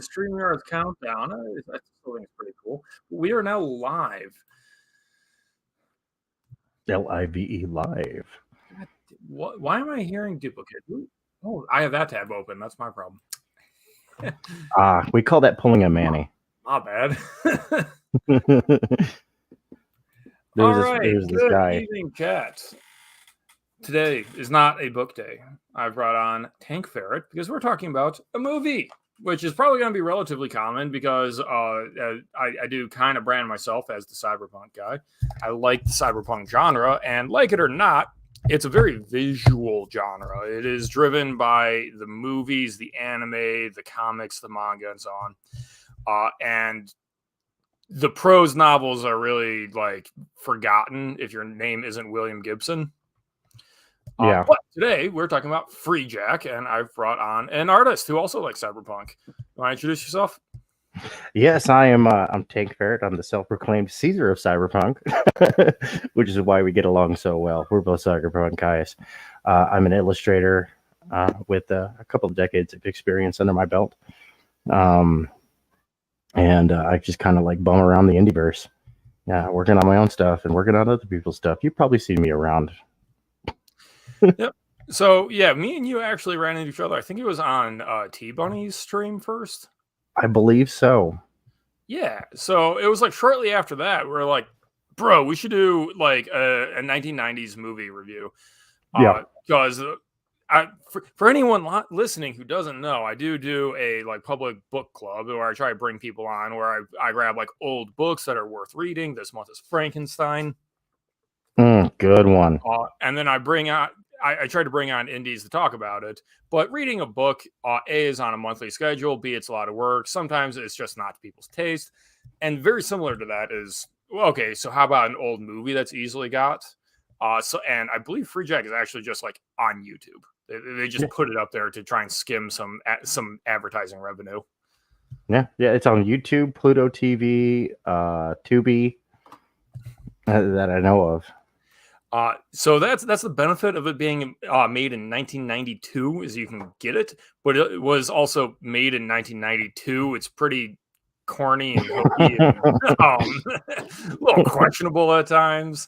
StreamYard countdown. I still think it's pretty cool. We are now live. Live. Live. What? Why am I hearing duplicate? Oh, I have that tab open. That's my problem. We call that pulling a Manny. Not bad. There's this guy. Good evening, chat. Today is not a book day. I've brought on Tank Ferret because we're talking about a movie, which is probably going to be relatively common because I do kind of brand myself as the cyberpunk guy. I like the cyberpunk genre, and like it or not, it's a very visual genre. It is driven by the movies, the anime, the comics, the manga, and so on. And the prose novels are really like forgotten if your name isn't William Gibson. Yeah. But today we're talking about Freejack, and I've brought on an artist who also likes cyberpunk. You want to introduce yourself? Yes, I am. I'm Tank Ferret. I'm the self-proclaimed Caesar of cyberpunk, which is why we get along so well. We're both cyberpunk guys. I'm an illustrator with a couple of decades of experience under my belt, and I just kind of like bum around the indieverse, working on my own stuff and working on other people's stuff. You've probably seen me around. Yep. So yeah, me and you actually ran into each other. I think it was on T-Bunny's stream first. I believe so. Yeah. So it was like shortly after that, we're like, bro, we should do like a 1990s movie review. Yeah. Because for anyone listening who doesn't know, I do a like public book club where I try to bring people on where I grab like old books that are worth reading. This month is Frankenstein. Good one. And then I try to bring on indies to talk about it. But reading a book, A, is on a monthly schedule. B, it's a lot of work. Sometimes it's just not to people's taste. And very similar to that is, okay, so how about an old movie that's easily got? And I believe Freejack is actually just like on YouTube. They just put it up there to try and skim some advertising revenue. Yeah, it's on YouTube, Pluto TV, Tubi, that I know of. So that's the benefit of it being made in 1992 is you can get it, but it was also made in 1992. It's pretty corny and hokey and a little questionable at times.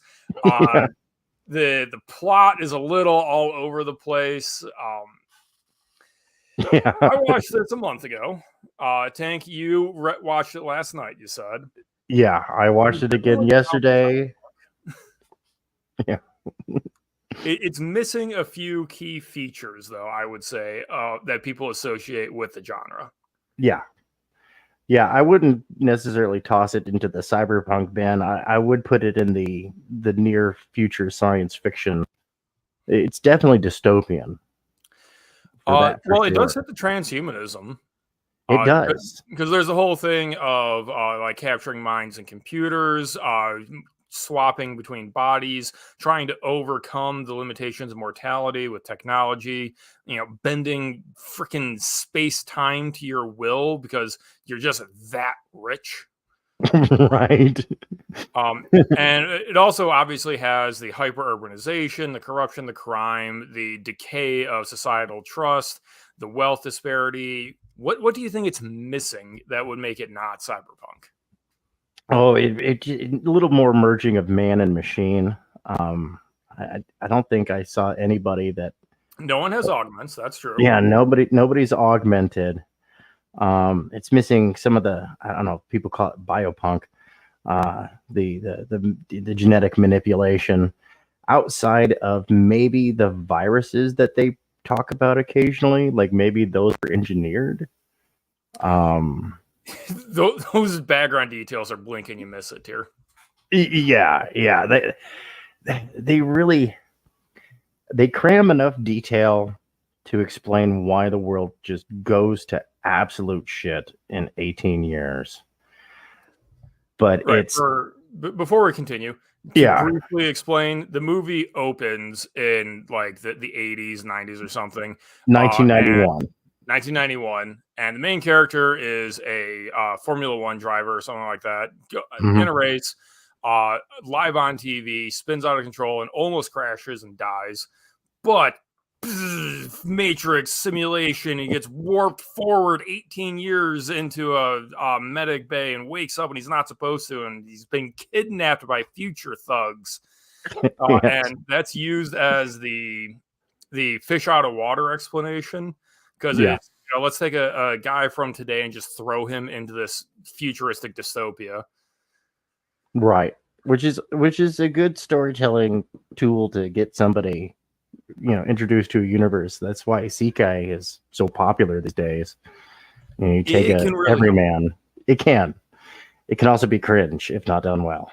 The plot is a little all over the place. I watched this a month ago. Tank, you watched it last night, you said. Yeah, I watched it again yesterday. Yeah. It's missing a few key features, though, I would say, that people associate with the genre. Yeah, I wouldn't necessarily toss it into the cyberpunk bin. I would put it in the near future science fiction. It's definitely dystopian. Well, it does hit the transhumanism. It does. Because there's a whole thing of like capturing minds and computers, swapping between bodies, trying to overcome the limitations of mortality with technology, bending freaking space-time to your will because you're just that rich. Right. And it also obviously has the hyper-urbanization, the corruption, the crime, the decay of societal trust, the wealth disparity. What do you think it's missing that would make it not cyberpunk? Oh, it a little more merging of man and machine. I don't think I saw anybody that. No one has augments. That's true. Yeah, nobody's augmented. It's missing some of the, I don't know, people call it biopunk, the genetic manipulation. Outside of maybe the viruses that they talk about occasionally, like maybe those are engineered. Those background details are blink and you miss it here. Yeah. They cram enough detail to explain why the world just goes to absolute shit in 18 years. But right, before we continue, briefly explain, the movie opens in like the 80s, 90s or something. 1991, and the main character is a Formula One driver or something like that, in a race, live on TV, spins out of control and almost crashes and dies. But Matrix simulation. He gets warped forward 18 years into a medic bay and wakes up when he's not supposed to, and he's been kidnapped by future thugs. Yes. And that's used as the fish out of water explanation, because it's, let's take a guy from today and just throw him into this futuristic dystopia. Right. Which is a good storytelling tool to get somebody, introduced to a universe. That's why Isekai is so popular these days. You take everyman. It can also be cringe if not done well.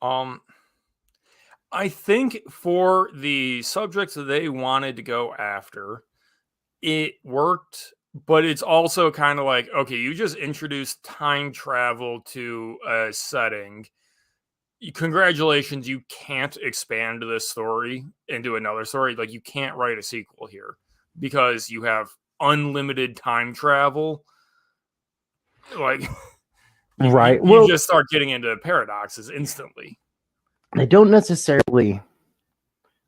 I think for the subjects that they wanted to go after, it worked, but it's also kind of like, okay, you just introduced time travel to a setting. Congratulations, you can't expand this story into another story. Like, you can't write a sequel here because you have unlimited time travel. Like, right. You just start getting into paradoxes instantly. They don't necessarily.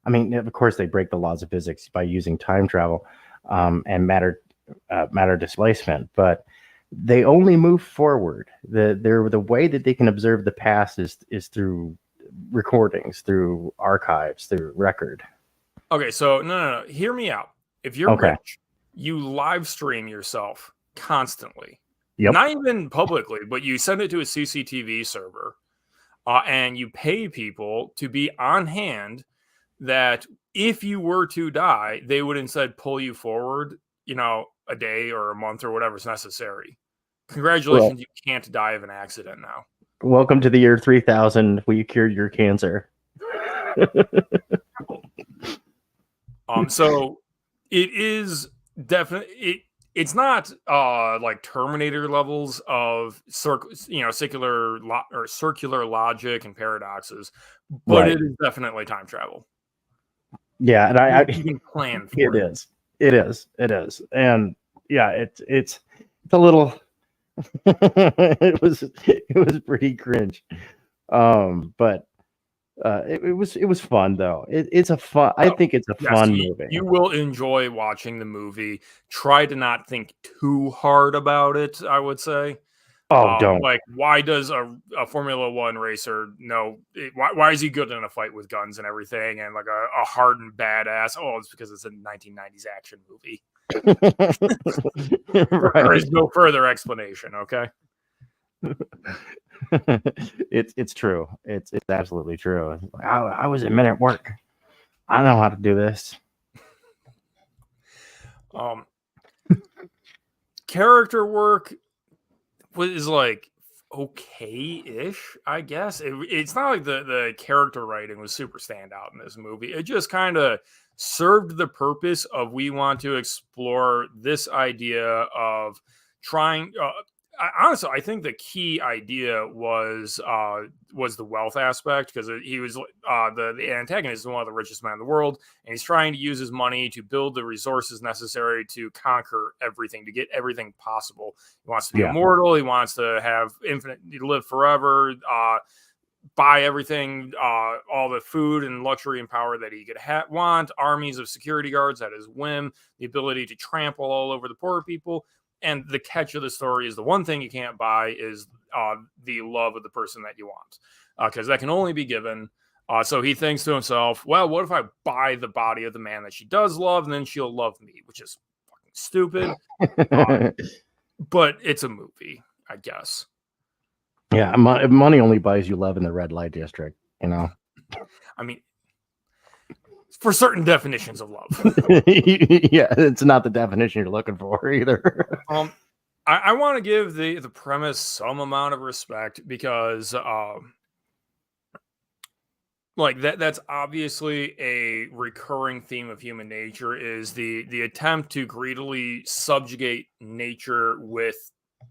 I mean, of course, they break the laws of physics by using time travel and matter displacement, but they only move forward. The way that they can observe the past is through recordings, through archives, through record. Okay, so no. Hear me out. If you're rich, you live stream yourself constantly. Yep. Not even publicly, but you send it to a CCTV server. And you pay people to be on hand that if you were to die, they would instead pull you forward, a day or a month or whatever's necessary. Congratulations, you can't die of an accident now. Welcome to the year 3000. We cured your cancer. So it is definitely it's not like Terminator levels of circular logic and paradoxes, but it is definitely time travel. Yeah, and you can plan for it. It is, and yeah, it's a little. it was pretty cringe, but it was fun though. It's a fun. I think it's a fun movie. You will enjoy watching the movie. Try to not think too hard about it, I would say. Don't. Like, why does a Formula One racer know? Why is he good in a fight with guns and everything, and like a hardened badass? Oh, it's because it's a 1990s action movie. There is no further explanation. Okay. It's true. It's absolutely true. I was a minute at work. I know how to do this. Character work was like okay-ish, I guess. It's not like the character writing was super standout in this movie. It just kind of served the purpose of, we want to explore this idea of trying. Honestly, I think the key idea was the wealth aspect, because he was the antagonist is one of the richest men in the world, and he's trying to use his money to build the resources necessary to conquer everything, to get everything possible. He wants to be immortal. He wants to have infinite, to live forever, buy everything, all the food and luxury and power that he could want, armies of security guards at his whim, the ability to trample all over the poor people. And the catch of the story is, the one thing you can't buy is the love of the person that you want, because that can only be given. So he thinks to himself, well, what if I buy the body of the man that she does love, and then she'll love me, which is fucking stupid. But it's a movie, I guess. Yeah, money only buys you love in the red light district, I mean, for certain definitions of love. Yeah, it's not the definition you're looking for either. I want to give the premise some amount of respect, because like that's obviously a recurring theme of human nature, is the attempt to greedily subjugate nature with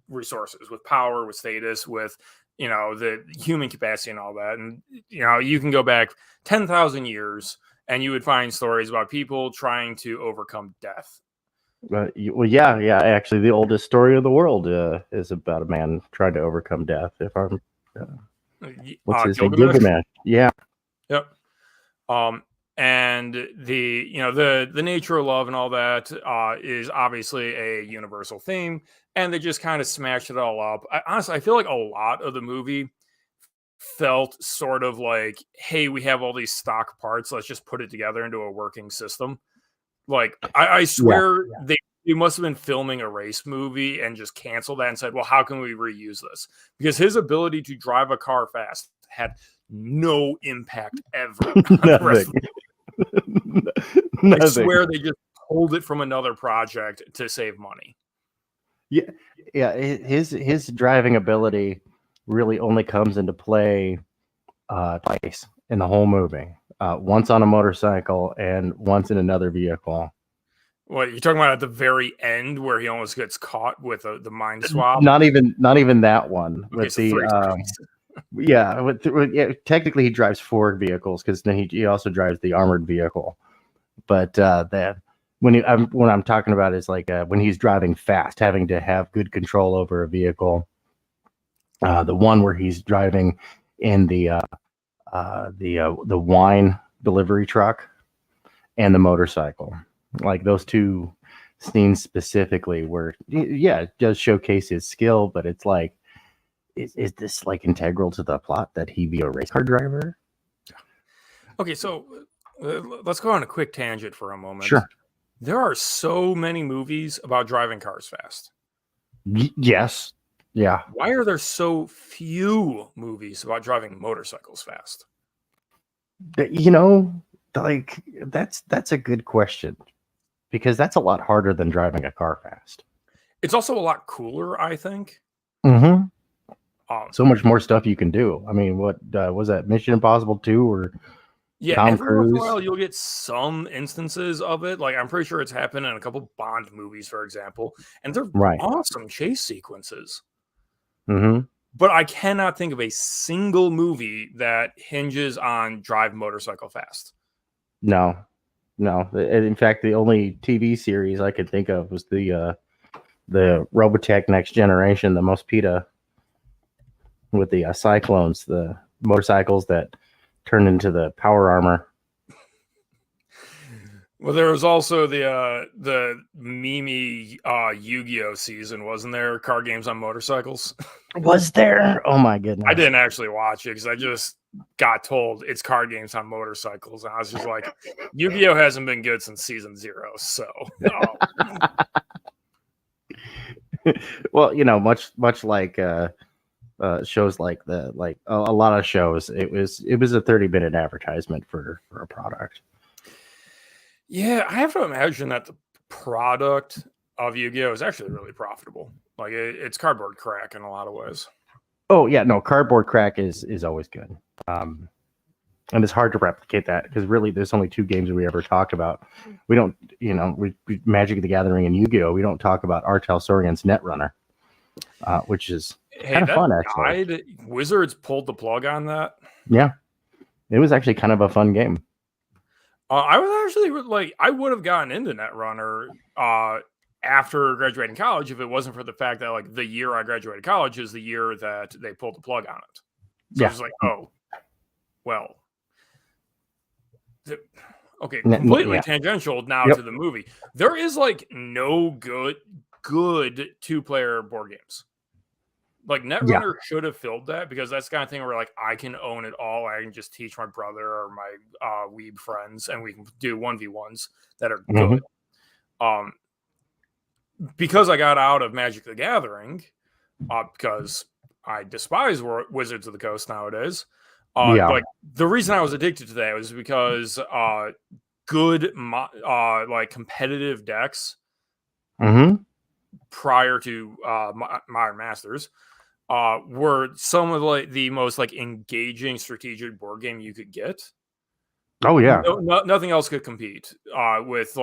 resources, with power, with status, with the human capacity and all that. And you can go back 10,000 years and you would find stories about people trying to overcome death. Well, yeah. Actually, the oldest story of the world is about a man trying to overcome death. If I'm, what's his name? Gilgamesh. Yeah. Yep. and the nature of love and all that is obviously a universal theme, and they just kind of smashed it all up. Honestly, I feel like a lot of the movie felt sort of like, hey, we have all these stock parts, let's just put it together into a working system. Like, I swear they must have been filming a race movie and just canceled that and said, well, how can we reuse this? Because his ability to drive a car fast had no impact ever on the rest of the I swear they just pulled it from another project to save money. Yeah. His driving ability really only comes into play twice in the whole movie. Once on a motorcycle and once in another vehicle. What you're talking about at the very end, where he almost gets caught with the mind swap? Not even that one. Okay, with the technically he drives 4 vehicles, because then he also drives the armored vehicle. But when I'm talking about is like when he's driving fast, having to have good control over a vehicle. The one where he's driving in the wine delivery truck and the motorcycle, like those 2 scenes specifically, where it does showcase his skill, but it's like, is this like integral to the plot that he be a race car driver? Okay, so let's go on a quick tangent for a moment. Sure. There are so many movies about driving cars fast. Yes. Yeah. Why are there so few movies about driving motorcycles fast? Like that's a good question, because that's a lot harder than driving a car fast. It's also a lot cooler, I think. Mm-hmm. So much more stuff you can do. I mean, what was that, Mission Impossible 2 or Tom every Cruise? once in a while you'll get some instances of it. Like, I'm pretty sure it's happened in a couple Bond movies, for example, and they're awesome chase sequences. Mm-hmm. But I cannot think of a single movie that hinges on drive motorcycle fast. No. In fact, the only TV series I could think of was the Robotech Next Generation, the Mospeada, with the Cyclones, the motorcycles that turned into the power armor. Well, there was also the Mimi Yu-Gi-Oh season, wasn't there? Card games on motorcycles. Was there? Oh my goodness! I didn't actually watch it because I just got told it's card games on motorcycles, and I was just like, Yu-Gi-Oh hasn't been good since season 0. So, well, much like shows like a lot of shows, it was a 30-minute advertisement for a product. Yeah, I have to imagine that the product of Yu-Gi-Oh is actually really profitable. Like, it's cardboard crack in a lot of ways. Oh yeah, no, cardboard crack is always good. And it's hard to replicate that, because really there's only 2 games we ever talk about. We don't, we Magic the Gathering and Yu-Gi-Oh, we don't talk about Artel Sorgan's Netrunner, which is kind of fun, actually. Wizards pulled the plug on that. Yeah, it was actually kind of a fun game. I was actually I would have gotten into Netrunner after graduating college if it wasn't for the fact that the year I graduated college is the year that they pulled the plug on it. So I was like, oh, well, okay, completely tangential now to the movie. There is no good 2-player board games. Like, Netrunner should have filled that, because that's the kind of thing where I can own it all. I can just teach my brother or my weeb friends, and we can do 1v1s that are good. Because I got out of Magic the Gathering, because I despise Wizards of the Coast nowadays. The reason I was addicted to that was because good competitive decks prior to Modern Masters were some of the most engaging strategic board game you could get. Oh yeah, nothing else could compete with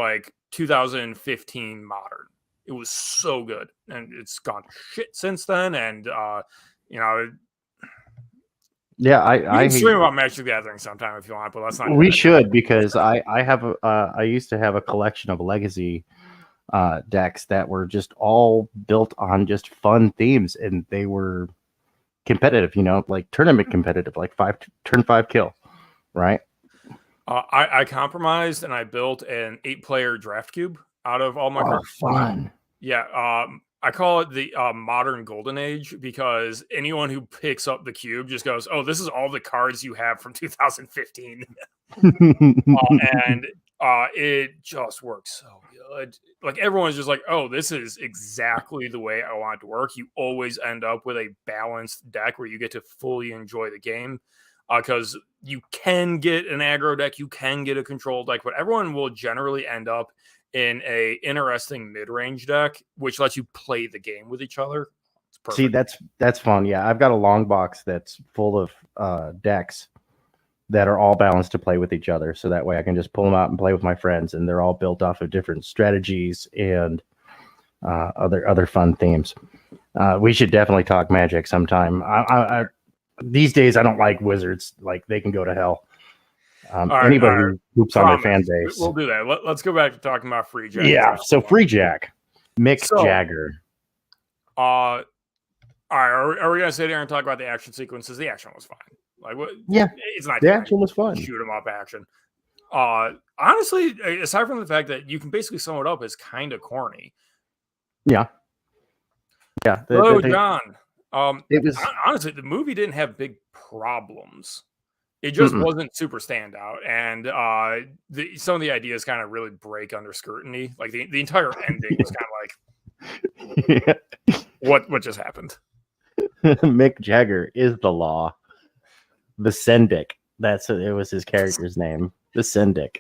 2015 Modern. It was so good, and it's gone to shit since then. And yeah, I stream about Magic the Gathering sometime if you want, but that's not. We should, because I used to have a collection of Legacy decks that were just all built on just fun themes, and they were competitive, tournament competitive, turn 5 kill, right? I compromised and I built an 8-player draft cube out of all my Oh, cards. fun. Yeah, I call it the modern golden age because anyone who picks up the cube just goes, "Oh, this is all the cards you have from 2015," and it just works so good. Like everyone's just like, "Oh, this is exactly the way I want it to work." You always end up with a balanced deck where you get to fully enjoy the game because you can get an aggro deck, you can get a control deck, but everyone will generally end up in a interesting mid-range deck, which lets you play the game with each other. It's See, perfect. that's fun. Yeah, I've got a long box that's full of decks that are all balanced to play with each other. So that way I can just pull them out and play with my friends, and they're all built off of different strategies and other fun themes. We should definitely talk Magic sometime. These days I don't like wizards. Like they can go to hell. Anybody who hoops on their fan base. We'll do that. Let's go back to talking about Freejack. Yeah. So Freejack, Mick Jagger. All right. Are we gonna sit here and talk about the action sequences? The action was fine. Like what? Yeah, it's not. The action was fun. Shoot 'em up action. Honestly, aside from the fact that you can basically sum it up as kind of corny. Yeah. Yeah. Hello, John. It was honestly, the movie didn't have big problems. It just wasn't super standout, and some of the ideas kind of really break under scrutiny. Like the entire ending was kind of like, what just happened? Mick Jagger is the law. The Syndic. It was his character's name. The Syndic.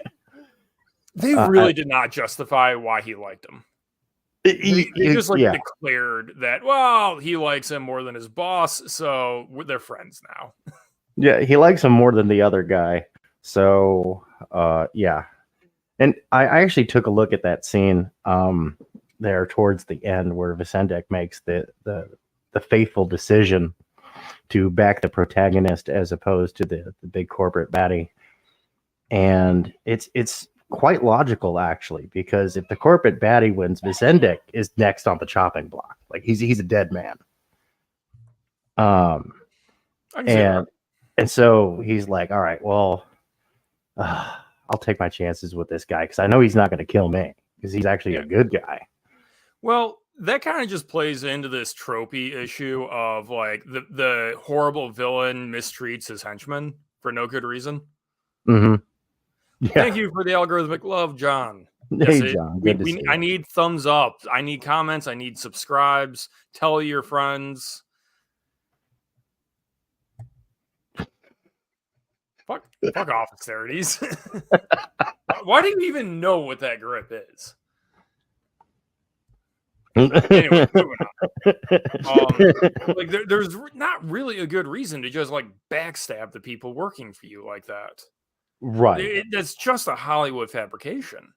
They really did not justify why he liked him. They just declared that, well, he likes him more than his boss, so they're friends now. Yeah, he likes him more than the other guy. So, yeah. And I actually took a look at that scene there towards the end where Vicendek makes the faithful decision to back the protagonist as opposed to the big corporate baddie. And it's quite logical, actually, because if the corporate baddie wins, Vicendek is next on the chopping block. Like, he's a dead man. And so he's like, all right, well, I'll take my chances with this guy because I know he's not going to kill me because he's actually a good guy. Well, that kind of just plays into this tropey issue of like the horrible villain mistreats his henchmen for no good reason. Mm-hmm. Yeah. Thank you for the algorithmic love, John. Hey, John. I need thumbs up. I need comments. I need subscribes. Tell your friends. Fuck off, austerities. Why do you even know what that grip is? Anyway, moving on. Like there's not really a good reason to just like backstab the people working for you like that. Right. That's just a Hollywood fabrication.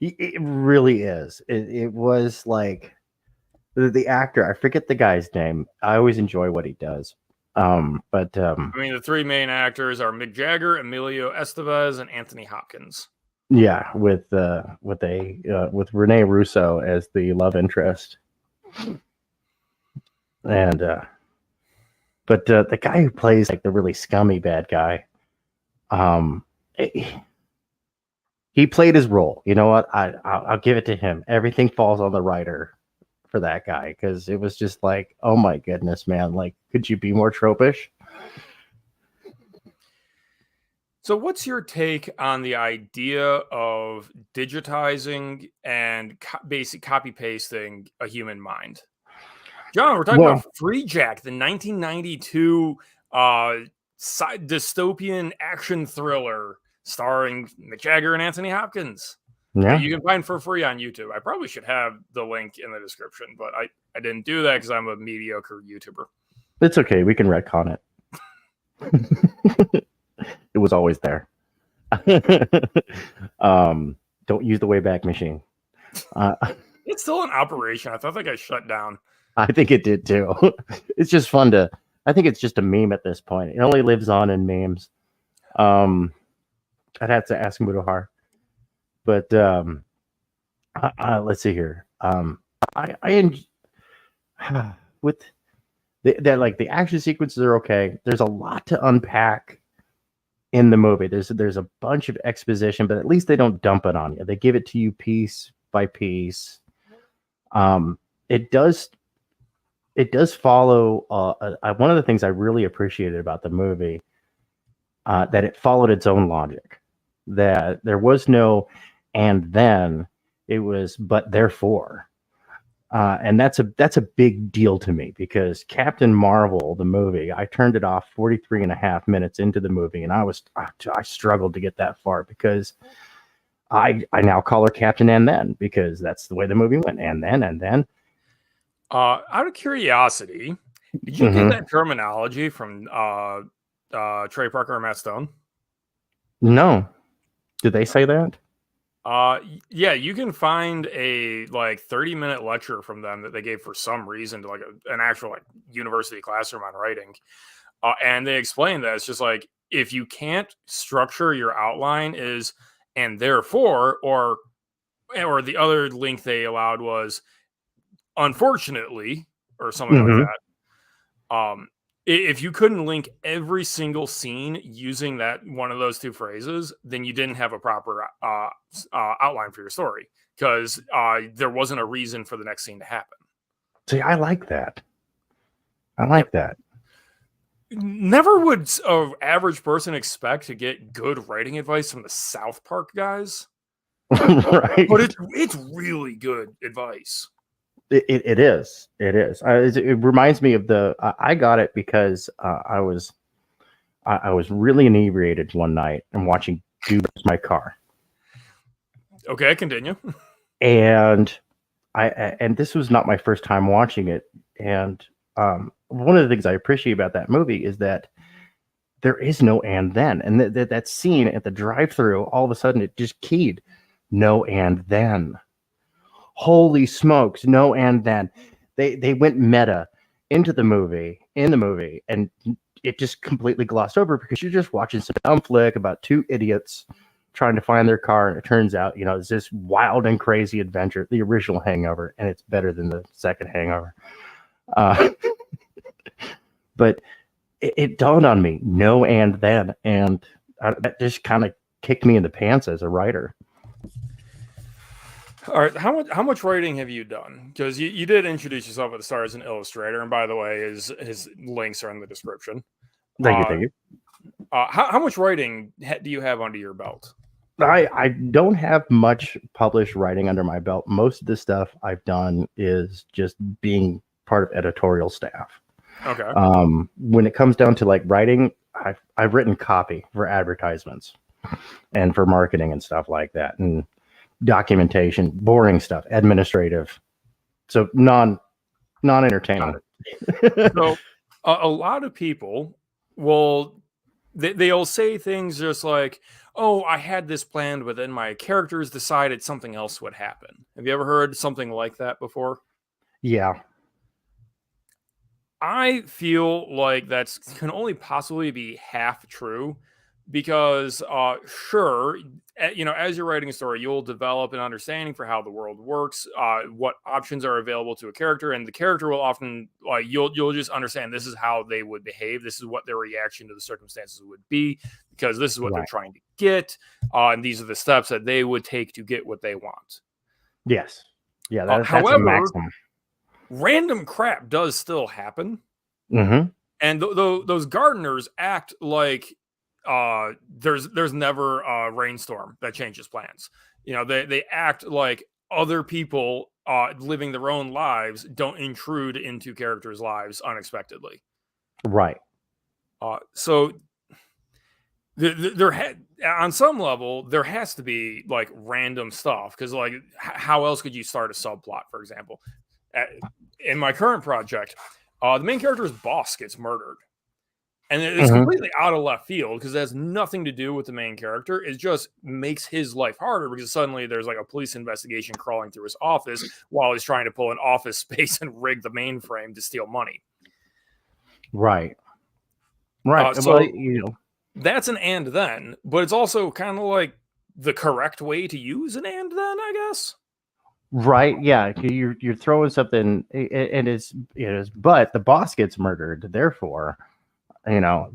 It really is. It was like the actor. I forget the guy's name. I always enjoy what he does. I mean, the three main actors are Mick Jagger, Emilio Estevez, and Anthony Hopkins. Yeah, with Rene Russo as the love interest, and but the guy who plays like the really scummy bad guy, he played his role. You know what? I'll give it to him. Everything falls on the writer for that guy because it was just like, oh my goodness, man! Like, could you be more tropish? So what's your take on the idea of digitizing and basic copy pasting a human mind? John, we're talking about Freejack, the 1992 dystopian action thriller starring Mick Jagger and Anthony Hopkins. Yeah. You can find for free on YouTube. I probably should have the link in the description, but I didn't do that because I'm a mediocre YouTuber. It's okay. We can retcon it. It was always there. Don't use the Wayback Machine. It's still in operation. I thought that got shut down. I think it did too. It's just fun I think it's just a meme at this point. It only lives on in memes. I'd have to ask Mudahar. But let's see here. With that, like the action sequences are okay. There's a lot to unpack in the movie. There's a bunch of exposition, but at least they don't dump it on you. They give it to you piece by piece. It does follow one of the things I really appreciated about the movie, that it followed its own logic, that there was no and then, it was but therefore. And that's a big deal to me, because Captain Marvel, the movie, I turned it off 43 and a half minutes into the movie, and I struggled to get that far, because I now call her Captain and then, because that's the way the movie went. And then. Out of curiosity, did you get that terminology from Trey Parker and Matt Stone? No. Did they say that? Yeah, you can find a 30-minute lecture from them that they gave for some reason to an actual university classroom on writing. And they explained that it's just if you can't structure your outline is and therefore, or the other link they allowed was unfortunately, or something like that. If you couldn't link every single scene using that one of those two phrases, then you didn't have a proper outline for your story, because there wasn't a reason for the next scene to happen. See, I like that. I like that. Never would an average person expect to get good writing advice from the South Park guys. Right. But it's really good advice. It is. It reminds me of I got it because I was really inebriated one night and watching Goobers My Car. Okay, continue. And this was not my first time watching it. And one of the things I appreciate about that movie is that there is no and then. And that scene at the drive-thru, all of a sudden it just keyed no and then. Holy smokes, no and then. They went meta in the movie, and it just completely glossed over, because you're just watching some dumb flick about two idiots trying to find their car, and it turns out, it's this wild and crazy adventure, the original Hangover, and it's better than the second Hangover. But it dawned on me, no and then, and that just kind of kicked me in the pants as a writer. All right, how much writing have you done? Because you did introduce yourself at the start as an illustrator, and by the way, his links are in the description. Thank you. How much writing do you have under your belt? I don't have much published writing under my belt. Most of the stuff I've done is just being part of editorial staff. Okay. When it comes down to writing, I've written copy for advertisements and for marketing and stuff like that, and documentation, boring stuff, administrative, so non-entertaining. So a lot of people they'll say things just like, oh, I had this planned, but then my characters decided something else would happen. Have you ever heard something like that before? Yeah. I feel like that's can only possibly be half true, because sure, as you're writing a story, you'll develop an understanding for how the world works, what options are available to a character, and the character will often you'll just understand this is how they would behave, this is what their reaction to the circumstances would be, because this is what they're trying to get, and these are the steps that they would take to get what they want. Yes. Yeah. That's however, a maximum. Random crap does still happen, and those gardeners act like there's never a rainstorm that changes plans. They act like other people living their own lives don't intrude into characters' lives unexpectedly. Right. So on some level there has to be random stuff, because how else could you start a subplot? For example, in my current project, the main character's boss gets murdered. And it's completely out of left field, because it has nothing to do with the main character. It just makes his life harder, because suddenly there's a police investigation crawling through his office while he's trying to pull an office space and rig the mainframe to steal money. Right. So that's an and then, but it's also kind of the correct way to use an and then, I guess. Right. Yeah. You're throwing something, and it is, but the boss gets murdered. Therefore,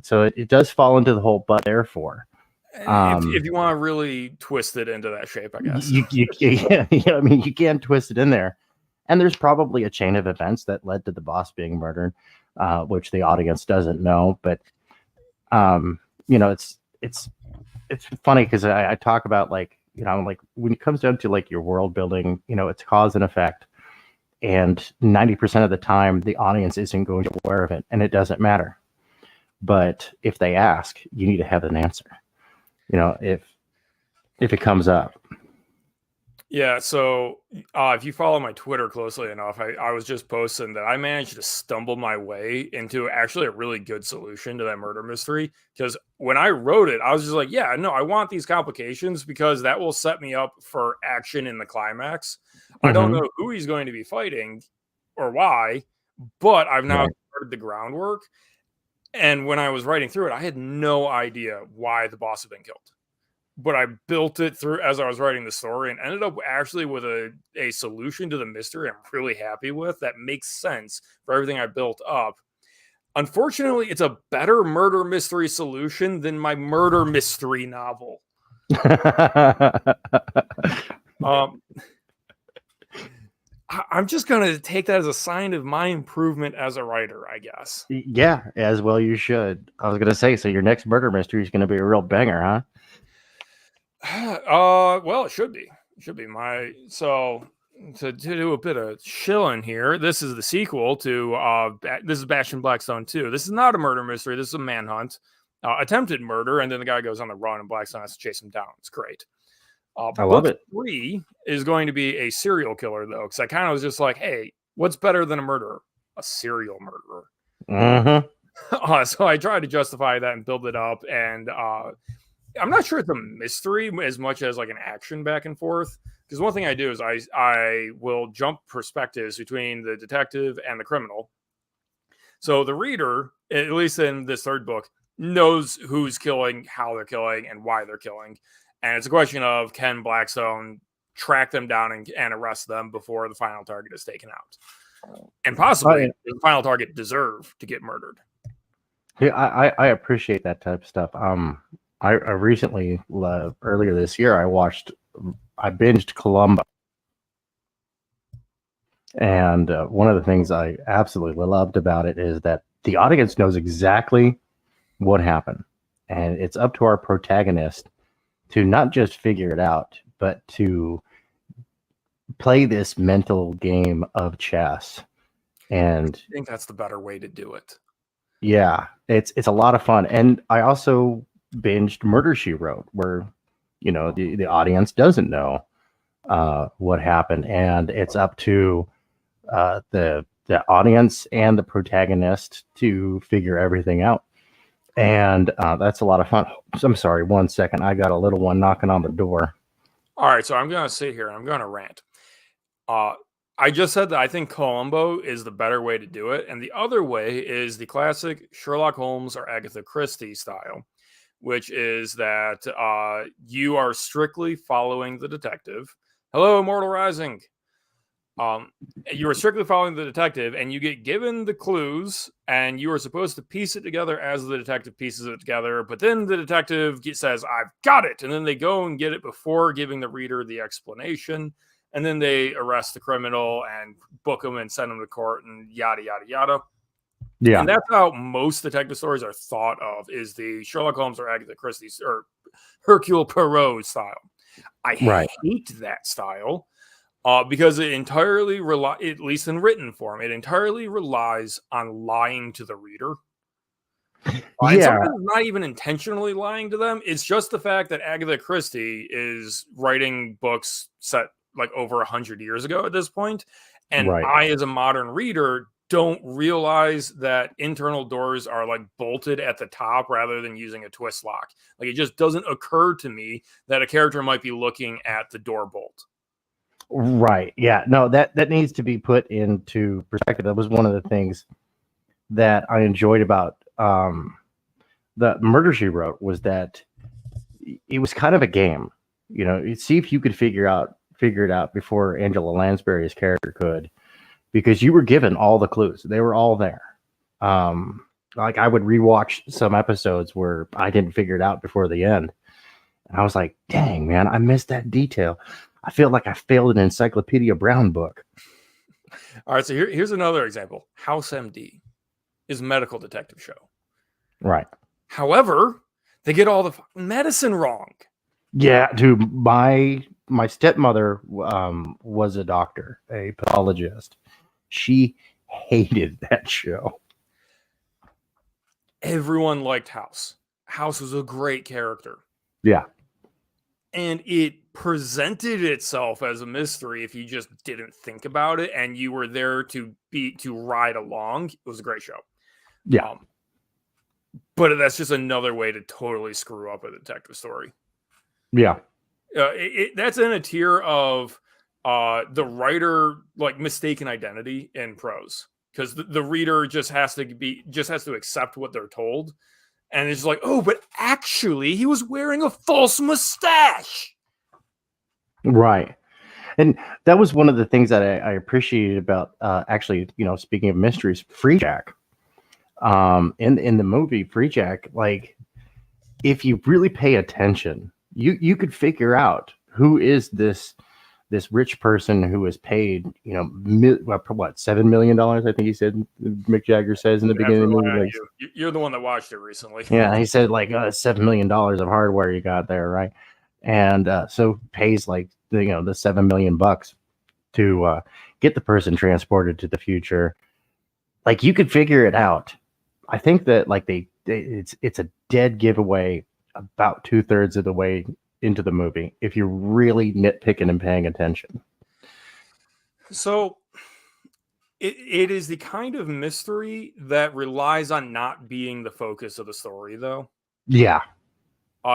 So it does fall into the whole but therefore. If you want to really twist it into that shape, I guess. I mean, you can twist it in there. And there's probably a chain of events that led to the boss being murdered, which the audience doesn't know. But, it's funny because I talk about like when it comes down to like your world building, it's cause and effect. And 90% of the time, the audience isn't going to be aware of it, and it doesn't matter. But if they ask, you need to have an answer. If it comes up. Yeah, so if you follow my Twitter closely enough, I was just posting that I managed to stumble my way into actually a really good solution to that murder mystery. Because when I wrote it, I was just like, yeah, no, I want these complications because that will set me up for action in the climax. I don't know who he's going to be fighting or why, but I've now started the groundwork. And when I was writing through it, I had no idea why the boss had been killed. But I built it through as I was writing the story and ended up actually with a solution to the mystery I'm really happy with that makes sense for everything I built up. Unfortunately, it's a better murder mystery solution than my murder mystery novel. I'm just going to take that as a sign of my improvement as a writer, I guess. Yeah, as well you should. I was going to say, so your next murder mystery is going to be a real banger, huh? Well, it should be. So to do a bit of shilling here, this is the sequel to this is Bastion Blackstone 2. This is not a murder mystery. This is a manhunt, attempted murder, and then the guy goes on the run, and Blackstone has to chase him down. It's great. I love it. 3 is going to be a serial killer, though, because I kind of was just like, hey, what's better than a murderer? A serial murderer. Mm-hmm. So I tried to justify that and build it up, and I'm not sure it's a mystery as much as like an action back and forth. Because one thing I do is I will jump perspectives between the detective and the criminal. So the reader, at least in this third book, knows who's killing, how they're killing, and why they're killing. And it's a question of, can Blackstone track them down and arrest them before the final target is taken out? And possibly the final target deserve to get murdered. Yeah, I appreciate that type of stuff. I recently, earlier this year, I binged Columbo. And one of the things I absolutely loved about it is that the audience knows exactly what happened. And it's up to our protagonist to not just figure it out, but to play this mental game of chess. And I think that's the better way to do it. Yeah, it's a lot of fun. And I also binged Murder, She Wrote, where the audience doesn't know what happened, and it's up to the audience and the protagonist to figure everything out. And that's a lot of fun. I'm sorry, 1 second. I got a little one knocking on the door. All right, so I'm going to sit here and I'm going to rant. I just said that I think Columbo is the better way to do it, and the other way is the classic Sherlock Holmes or Agatha Christie style, which is that you are strictly following the detective. Hello, Immortal Rising. You are strictly following the detective, and you get given the clues, and you are supposed to piece it together as the detective pieces it together. But then the detective says, "I've got it," and then they go and get it before giving the reader the explanation, and then they arrest the criminal and book him and send him to court, and yada yada yada. Yeah, and that's how most detective stories are thought of: is the Sherlock Holmes or Agatha Christie or Hercule Poirot style. I hate that style. Because it entirely at least in written form, it entirely relies on lying to the reader. And sometimes not even intentionally lying to them. It's just the fact that Agatha Christie is writing books set like over 100 years ago at this point, and I, as a modern reader, don't realize that internal doors are like bolted at the top rather than using a twist lock. Like, it just doesn't occur to me that a character might be looking at the door bolt. Right. Yeah. No, that needs to be put into perspective. That was one of the things that I enjoyed about the Murder, She Wrote, was that it was kind of a game. See if you could figure it out before Angela Lansbury's character could, because you were given all the clues. They were all there. like I would rewatch some episodes where I didn't figure it out before the end. And I was like, dang, man, I missed that detail. I feel like I failed an Encyclopedia Brown book. All right, so here's another example. House MD is a medical detective show. Right. However, they get all the medicine wrong. Yeah, dude, my stepmother was a doctor, a pathologist. She hated that show. Everyone liked House. House was a great character. Yeah. And it presented itself as a mystery if you just didn't think about it and you were there to ride along. It was a great show. Yeah. But that's just another way to totally screw up a detective story. Yeah. That's in a tier of the writer like mistaken identity in prose, because the reader just has to accept what they're told, and it's like, oh, but actually he was wearing a false mustache. Right. And that was one of the things that I appreciated about actually, speaking of mysteries, Freejack. In the movie Freejack, like if you really pay attention, you could figure out who is this rich person who is paid, what, $7 million? I think he said, Mick Jagger says in the beginning of the movie. Like, you're the one that watched it recently. Yeah, he said like $7 million of hardware you got there, right? And so pays like the $7 million to get the person transported to the future. Like you could figure it out. I think that like it's a dead giveaway about 2/3 of the way into the movie if you're really nitpicking and paying attention. So it is the kind of mystery that relies on not being the focus of the story, though. Yeah.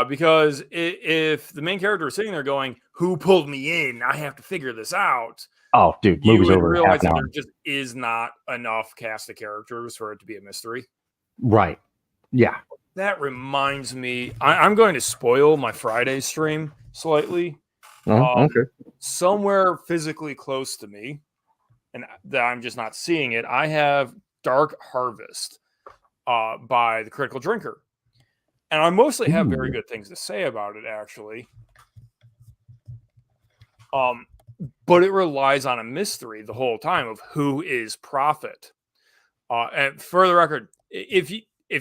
Because if the main character is sitting there going, "Who pulled me in? I have to figure this out." Oh, dude, you movie's would over. realize that there just is not enough cast of characters for it to be a mystery. Right. Yeah. That reminds me, I'm going to spoil my Friday stream slightly. Okay. Somewhere physically close to me, and that I'm just not seeing it, I have Dark Harvest by The Critical Drinker. And I mostly have very good things to say about it, actually. But it relies on a mystery the whole time of who is Prophet. And for the record, if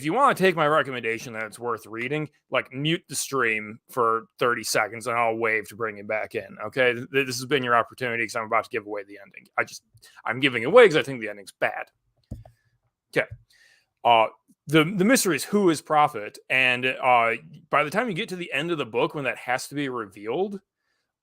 you want to take my recommendation that it's worth reading, like mute the stream for 30 seconds and I'll wave to bring it back in. Okay. This has been your opportunity because I'm about to give away the ending. I'm giving it away because I think the ending's bad. Okay. The mystery is who is Prophet. And by the time you get to the end of the book, when that has to be revealed,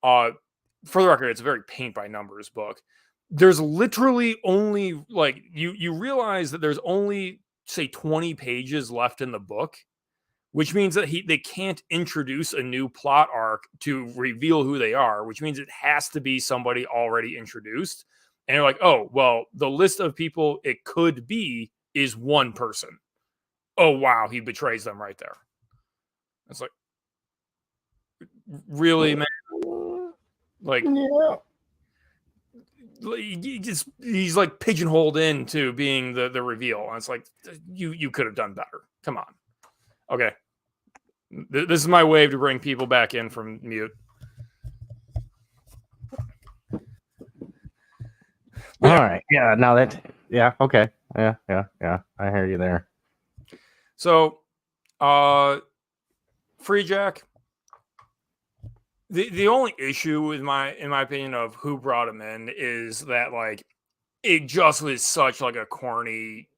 for the record, it's a very paint by numbers book. There's literally only like you realize that there's only say 20 pages left in the book, which means that they can't introduce a new plot arc to reveal who they are, which means it has to be somebody already introduced. And you're like, oh, well, the list of people it could be is one person. Oh, wow, he betrays them right there. It's like, really, man? Like, yeah. He's like pigeonholed into being the reveal, and it's like you could have done better. Come on. Okay, this is my wave to bring people back in from mute. All right. Yeah. Now that. Yeah. Okay. Yeah. I hear you there. So, Freejack. The only issue in my opinion of who brought him in is that like it just was such like a corny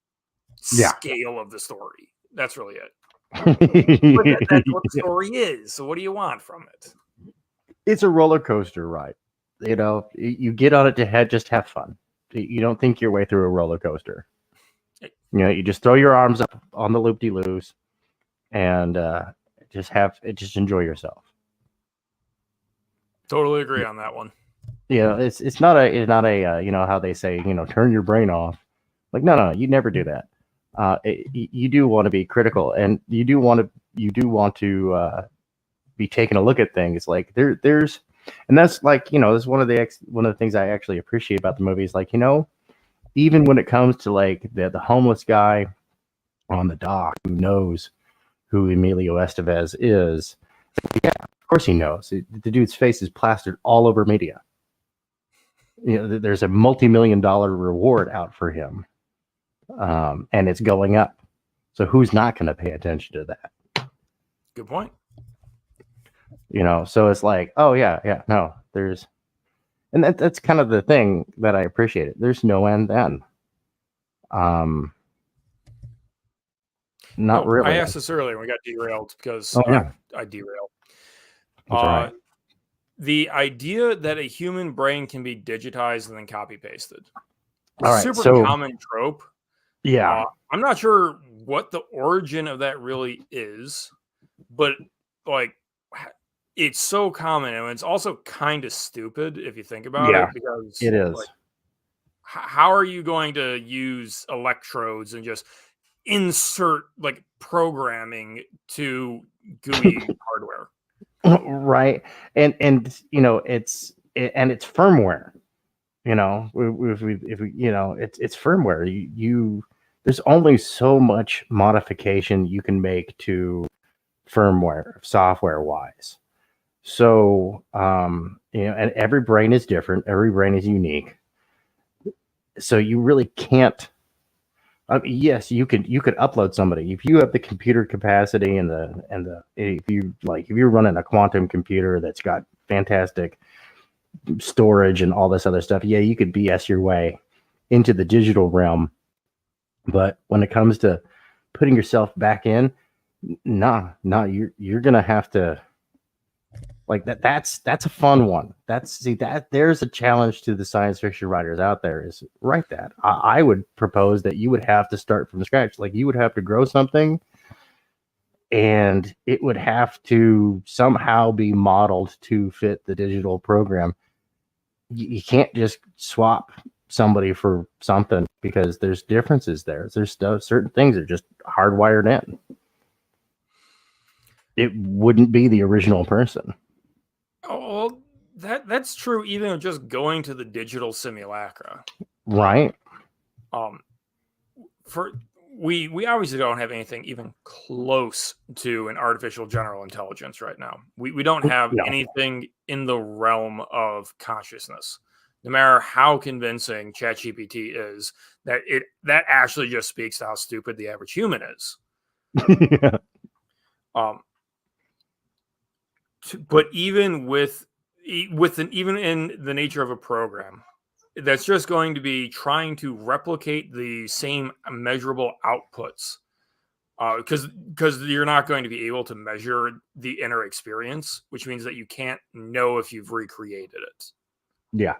scale of the story. That's really it. That's what the story is. So what do you want from it? It's a roller coaster ride. You get on it to just have fun. You don't think your way through a roller coaster. You just throw your arms up on the loop-de-loos and just enjoy yourself. Totally agree on that one. Yeah, it's not a how they say, turn your brain off. Like no, you never do that. You do want to be critical, and you do want to be taking a look at things. Like there's, and that's like that's one of the things I actually appreciate about the movie is like even when it comes to like the homeless guy on the dock who knows who Emilio Estevez is. Yeah, of course he knows. The dude's face is plastered all over media. There's a multi-million-dollar reward out for him, and it's going up. So who's not going to pay attention to that? Good point. So it's like, oh yeah, no, and that's kind of the thing that I appreciate it. There's no end then. Not really. I asked this earlier when we got derailed because I derailed. That's right. The idea that a human brain can be digitized and then copy pasted. All right, super common trope. Yeah. I'm not sure what the origin of that really is, but like it's so common, and it's also kind of stupid if you think about it, because it is. Like, how are you going to use electrodes and just insert like programming to GUI hardware? Right, and it's firmware. If we it's firmware. There's only so much modification you can make to firmware, software wise. So and every brain is different. Every brain is unique. So you really can't. Yes, you could upload somebody if you have the computer capacity and if you're running a quantum computer that's got fantastic storage and all this other stuff. Yeah, you could BS your way into the digital realm, but when it comes to putting yourself back in, you're gonna have to like that. That's a fun one. There's a challenge to the science fiction writers out there is write that. I would propose that you would have to start from scratch. Like you would have to grow something and it would have to somehow be modeled to fit the digital program. You can't just swap somebody for something because there's differences there. There's certain things that are just hardwired in. It wouldn't be the original person. Oh, well, that's true. Even just going to the digital simulacra, right? We obviously don't have anything even close to an artificial general intelligence right now. We don't have anything in the realm of consciousness. No matter how convincing ChatGPT is, that actually just speaks to how stupid the average human is. Yeah. But even even in the nature of a program that's just going to be trying to replicate the same measurable outputs, because you're not going to be able to measure the inner experience, which means that you can't know if you've recreated it. Yeah.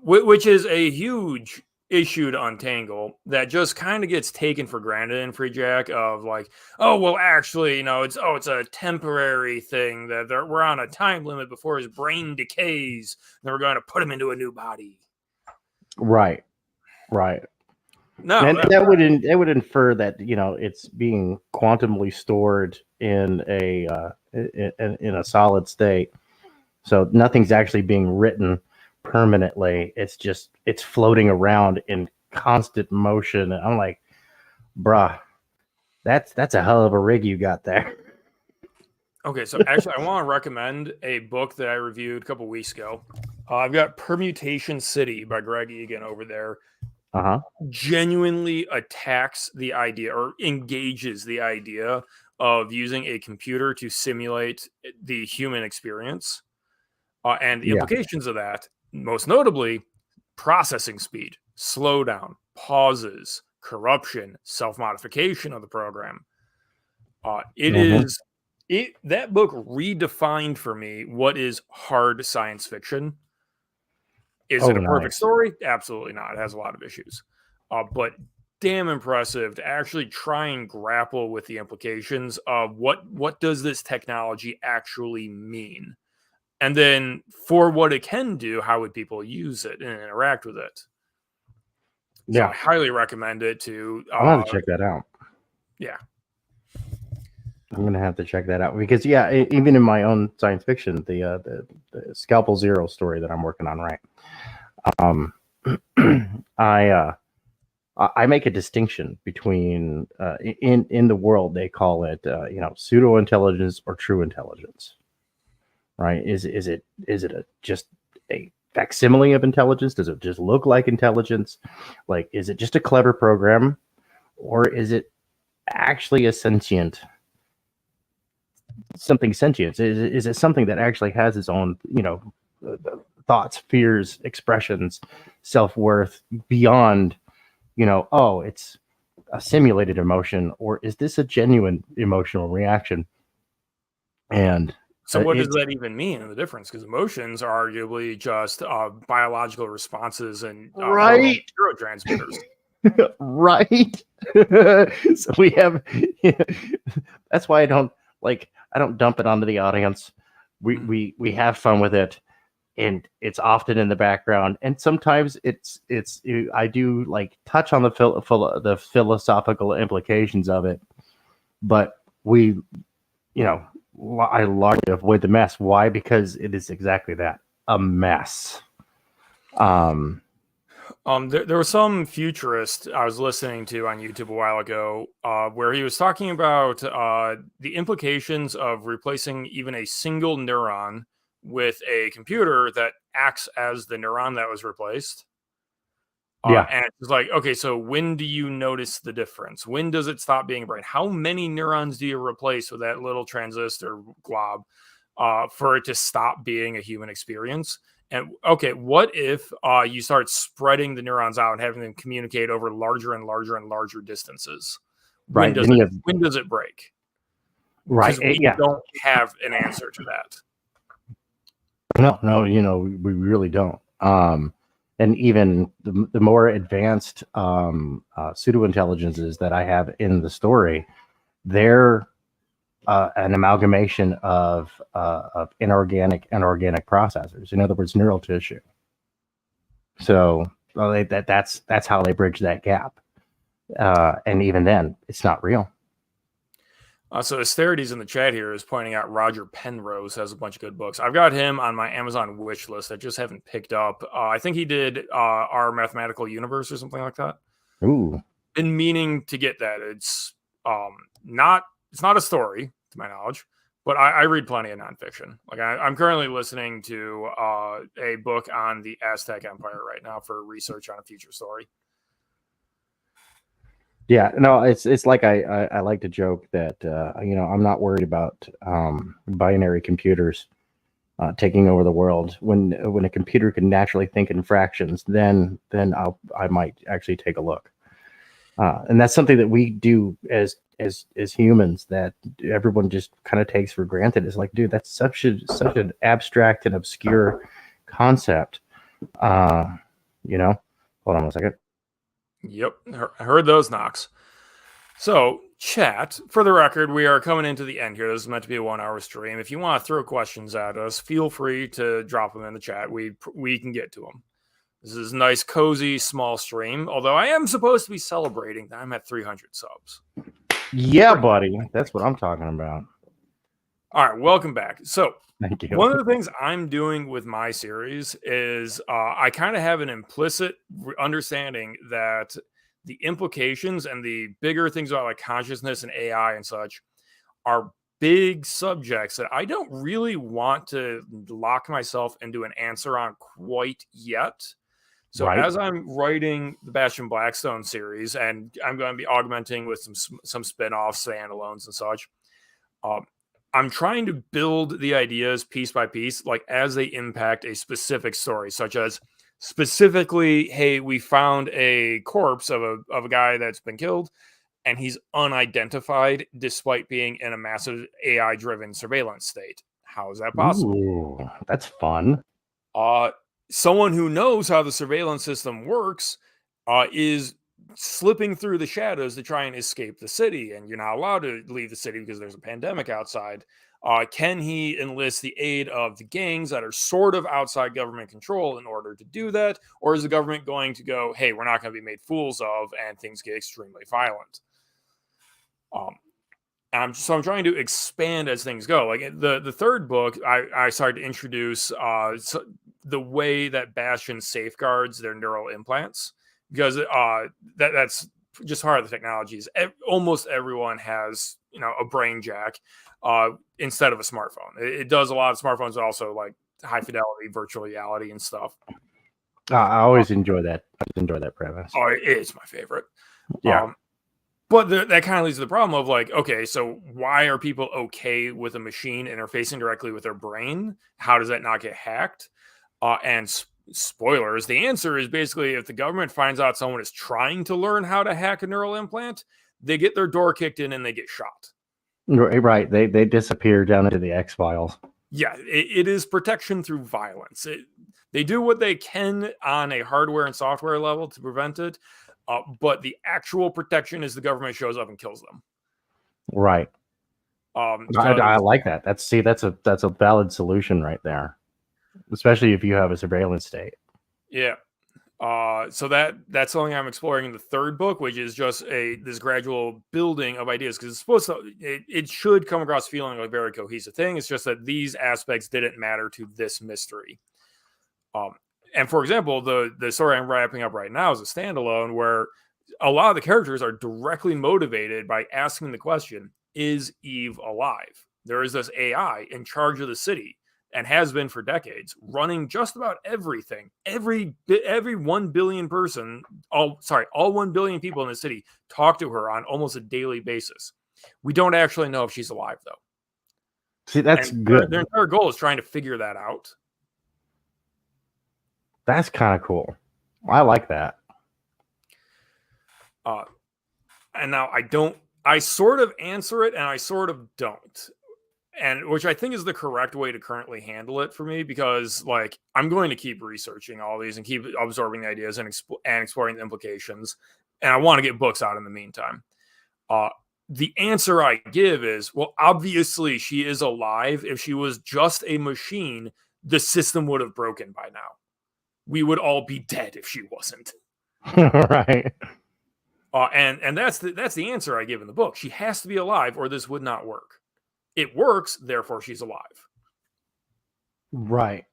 Which is a huge issue to untangle that just kind of gets taken for granted in Freejack of like, oh, well, actually, it's a temporary thing that we're on a time limit before his brain decays. Then we're going to put him into a new body. Right. No, and that would infer that it's being quantumly stored in a solid state, so nothing's actually being written permanently. It's floating around in constant motion. And I'm like, bruh, that's a hell of a rig you got there. Okay, so actually I want to recommend a book that I reviewed a couple weeks ago. I've got Permutation City by Greg Egan over there. Genuinely attacks the idea or engages the idea of using a computer to simulate the human experience, and the implications of that. Most notably, processing speed, slowdown, pauses, corruption, self-modification of the program. That book redefined for me what is hard science fiction. Is it a perfect story? Absolutely not. It has a lot of issues. But damn impressive to actually try and grapple with the implications of what does this technology actually mean? And then for what it can do, how would people use it and interact with it? So I highly recommend it to. I'm going to check that out. Yeah. I'm going to have to check that out because, even in my own science fiction, the Scalpel Zero story that I'm working on, right? I I make a distinction between in the world they call it pseudo intelligence or true intelligence, right? Is it just a facsimile of intelligence? Does it just look like intelligence? Like, is it just a clever program, or is it actually a something sentient? Is it something that actually has its own thoughts, fears, expressions, self-worth beyond it's a simulated emotion, or is this a genuine emotional reaction? And so what does that even mean, the difference? Because emotions are arguably just biological responses and right neurotransmitters. Right. So we have that's why I don't dump it onto the audience. We have fun with it, and it's often in the background, and sometimes I do like touch on the philosophical implications of it, but I largely avoid the mess. Why? Because it is exactly that, a mess. There was some futurist I was listening to on YouTube a while ago where he was talking about the implications of replacing even a single neuron with a computer that acts as the neuron that was replaced. And it's like, okay, so when do you notice the difference? When does it stop being a brain? How many neurons do you replace with that little transistor glob for it to stop being a human experience? And okay, what if you start spreading the neurons out and having them communicate over larger and larger and larger distances? When does it break? Right. Because we don't have an answer to that. No, we really don't. And even the more advanced pseudo intelligences that I have in the story, they're an amalgamation of inorganic and organic processors. In other words, neural tissue. So that's how they bridge that gap. And even then, it's not real. So Asterides in the chat here is pointing out Roger Penrose has a bunch of good books. I've got him on my Amazon wish list. I just haven't picked up. I think he did Our Mathematical Universe or something like that. Ooh. Been meaning to get that. It's not a story to my knowledge, but I read plenty of nonfiction. Like I'm currently listening to a book on the Aztec Empire right now for research on a future story. Yeah, no, it's like I like to joke that I'm not worried about binary computers taking over the world. When a computer can naturally think in fractions, then I might actually take a look. And that's something that we do as humans that everyone just kind of takes for granted. It's like, dude, that's such an abstract and obscure concept. Hold on one second. Yep, I heard those knocks. So, chat, for the record, we are coming into the end here. This is meant to be a 1 hour stream. If you want to throw questions at us, feel free to drop them in the chat. We can get to them. This is a nice, cozy, small stream, although I am supposed to be celebrating that I'm at 300 subs. Yeah, buddy. That's what I'm talking about. All right, welcome back. So, thank you. One of the things I'm doing with my series is I kind of have an implicit understanding that the implications and the bigger things about like consciousness and AI and such are big subjects that I don't really want to lock myself into an answer on quite yet. So as I'm writing the Bastion Blackstone series, and I'm going to be augmenting with some spin-offs, standalones and such, I'm trying to build the ideas piece by piece, like as they impact a specific story, such as specifically, hey, we found a corpse of a guy that's been killed, and he's unidentified despite being in a massive AI-driven surveillance state. How is that possible? Ooh, that's fun. Someone who knows how the surveillance system works is slipping through the shadows to try and escape the city, and you're not allowed to leave the city because there's a pandemic outside. Can he enlist the aid of the gangs that are sort of outside government control in order to do that? Or is the government going to go, hey, we're not going to be made fools of, and things get extremely violent? I'm trying to expand as things go. Like the third book, I started to introduce the way that Bastion safeguards their neural implants, because that's just part of the technologies. Almost everyone has a brain jack instead of a smartphone. It does a lot of smartphones, but also like high fidelity virtual reality and stuff. I always enjoy that. I enjoy that premise. Oh, it's my favorite. Yeah. But that kind of leads to the problem of like, okay, so why are people okay with a machine interfacing directly with their brain? How does that not get hacked? And spoilers, the answer is basically if the government finds out someone is trying to learn how to hack a neural implant, they get their door kicked in and they get shot. Right. They disappear down into the X-Files. Yeah, it is protection through violence. They do what they can on a hardware and software level to prevent it. But the actual protection is the government shows up and kills them. Right. I like that. That's a valid solution right there, especially if you have a surveillance state. Yeah. So that's something I'm exploring in the third book, which is just this gradual building of ideas, because it's supposed to it should come across feeling like a very cohesive thing. It's just that these aspects didn't matter to this mystery. And for example, the story I'm wrapping up right now is a standalone where a lot of the characters are directly motivated by asking the question, is Eve alive? There is this AI in charge of the city and has been for decades, running just about everything. Every 1 billion person, all 1 billion people in the city talk to her on almost a daily basis. We don't actually know if she's alive, though. See, that's good. Their entire goal is trying to figure that out. That's kind of cool. I like that. And now I sort of answer it and I sort of don't. And which I think is the correct way to currently handle it for me, because like I'm going to keep researching all these and keep absorbing the ideas and exploring the implications. And I want to get books out in the meantime. The answer I give is, well, obviously she is alive. If she was just a machine, the system would have broken by now. We would all be dead if she wasn't. Right. And that's the answer I give in the book. She has to be alive or this would not work. It works, therefore she's alive. Right.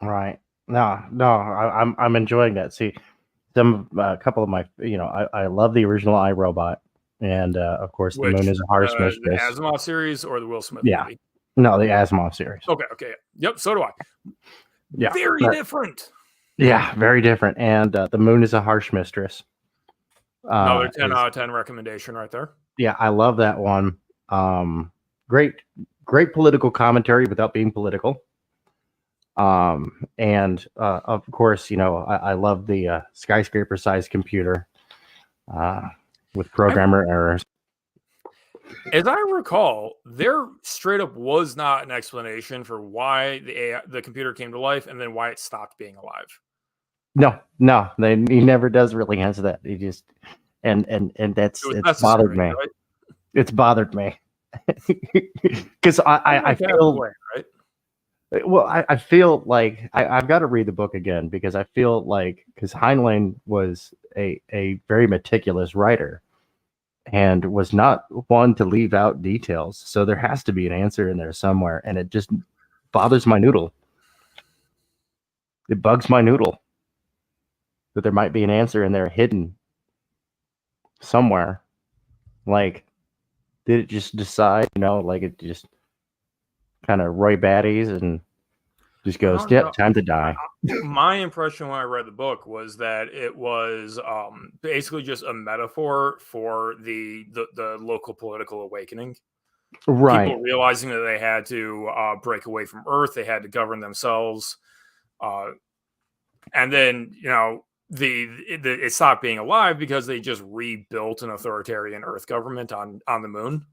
No, I'm enjoying that. See, a couple of my, I love the original iRobot, and of course, The Moon is a Harsh Mistress. The Asimov series or the Will Smith movie? No, the Asimov series. Okay. Yep, so do I. Yeah. Very different. Yeah, very different. And The Moon is a Harsh Mistress. Another 10 out of 10 recommendation right there. Yeah, I love that one. Great political commentary without being political. And of course, I love the skyscraper-sized computer with programmer errors. As I recall, there straight up was not an explanation for why the computer came to life and then why it stopped being alive. No, he never does really answer that. He just and it's bothered me. Right? It's bothered me because I feel way, right? Well, I feel like I've got to read the book again because I feel like because Heinlein was a very meticulous writer and was not one to leave out details. So there has to be an answer in there somewhere, and it just bothers my noodle. It bugs my noodle that there might be an answer in there hidden somewhere. Like, did it just decide, like it just kind of Roy Batty's and just goes, time to die. My impression when I read the book was that it was basically just a metaphor for the local political awakening. Right. People realizing that they had to break away from Earth, they had to govern themselves. And then, it stopped being alive because they just rebuilt an authoritarian Earth government on the moon.